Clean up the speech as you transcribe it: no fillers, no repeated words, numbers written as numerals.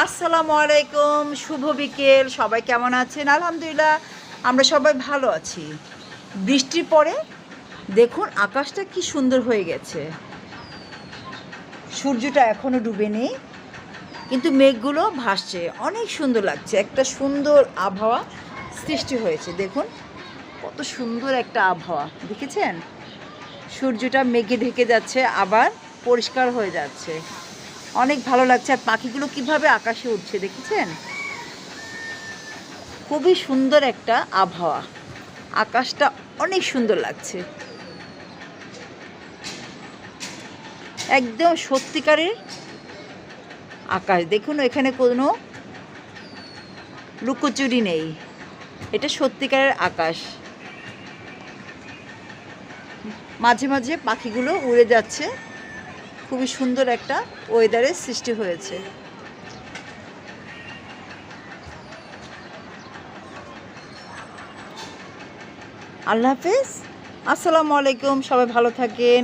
আসসালামু আলাইকুম, শুভ বিকেল। সবাই কেমন আছেন? আলহামদুলিল্লাহ আমরা সবাই ভালো আছি। বৃষ্টির পরে দেখুন আকাশটা কি সুন্দর হয়ে গেছে। সূর্যটা এখনও ডুবে নেই, কিন্তু মেঘগুলো ভাসছে, অনেক সুন্দর লাগছে। একটা সুন্দর আবহাওয়া সৃষ্টি হয়েছে। দেখুন কত সুন্দর একটা আবহাওয়া, দেখেছেন? সূর্যটা মেঘে ঢেকে যাচ্ছে, আবার পরিষ্কার হয়ে যাচ্ছে, অনেক ভালো লাগছে। আর পাখিগুলো কিভাবে আকাশে উঠছে দেখেছেন? খুবই সুন্দর একটা আবহাওয়া, আকাশটা অনেক সুন্দর লাগছে, একদম সত্যিকারের আকাশ। দেখুন এখানে কোনো লুকোচুরি নেই, এটা সত্যিকারের আকাশ। মাঝে মাঝে পাখিগুলো উড়ে যাচ্ছে, খুবই সুন্দর একটা ওয়েদারের সৃষ্টি হয়েছে। আল্লাহ হাফেজ, আসসালামু আলাইকুম, সবাই ভালো থাকেন।